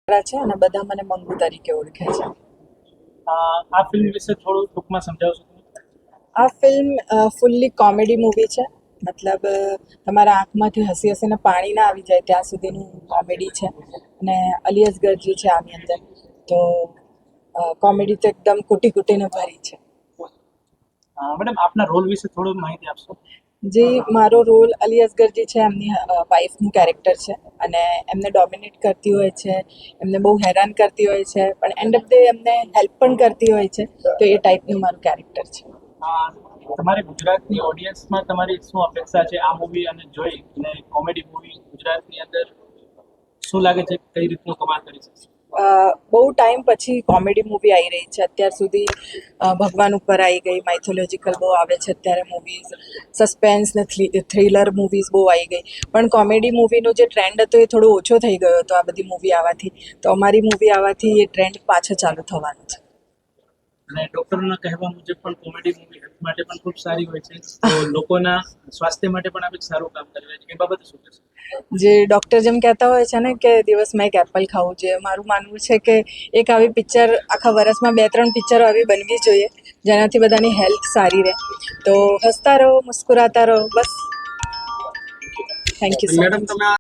છે અને બધા મને મંગુ તરીકે ઓળખે છે. આ ફિલ્મ વિશે થોડું ટૂંકમાં સમજાવશો તમે? આ ફિલ્મ ફૂલ્લી કોમેડી મૂવી છે. મતલબ તમારા આંખમાંથી હસી હસીને પાણી ના આવી જાય ત્યાં સુધીનું કોમેડી છે. અને અલી અસગરજી છે આની અંદર, તો કોમેડી તો એકદમ કૂટી કૂટીને ભરી છે. મેડમ આપના રોલ વિશે થોડું માહિતી આપશો? જે મારો રોલ અલી અસગરજી છે, એમની વાઈફનું કેરેક્ટર છે અને એમને ડોમિનેટ કરતી હોય છે, એમને બહુ હેરાન કરતી હોય છે, પણ એન્ડ ઓફ ડે એમને હેલ્પ પણ કરતી હોય છે. તો એ ટાઈપનું મારું કેરેક્ટર છે. તમારે ગુજરાતની ઓડિયન્સમાં તમારી શું અપેક્ષા છે આ મૂવી અને જોઈ અને કોમેડી મૂવી ગુજરાતની અંદર શું લાગે છે કઈ રીતનું કમાલ કરી શકશે? બહુ ટાઈમ પછી કોમેડી મૂવી આવી રહી છે. અત્યાર સુધી ભગવાન ઉપર આવી ગઈ, માઇથોલોજીકલ બહુ આવે છે અત્યારે મૂવીઝ, સસ્પેન્સ ને થ્રિલર મૂવીઝ બહુ આવી ગઈ, પણ કોમેડી મૂવીનો જે ટ્રેન્ડ હતો એ થોડો ઓછો થઈ ગયો હતો આ બધી મૂવી આવવાથી. તો અમારી મૂવી આવવાથી એ ટ્રેન્ડ પાછો ચાલુ થવાનો છે. અને ડૉક્ટરના કહેવા મુજબ પણ કોમેડી મૂવી હેલ્થ માટે પણ ખૂબ સારી હોય છે, તો લોકોના સ્વાસ્થ્ય માટે પણ આપણે સારું કામ કરી રહ્યા છે, એ બાબતે શું કહેશો? જે ડૉક્ટર જેમ કહેતા હોય છે ને કે દિવસમાં એક એપલ ખાવું જોઈએ, મારું માનવું છે કે એક આવી પિક્ચર આખા વર્ષમાં 2-3 પિક્ચરો આવી બનવી જોઈએ જેનાથી બધાની હેલ્થ સારી રહે. તો હસતા રહો, મુસ્કુરાતા રહો, બસ. Thank you so much.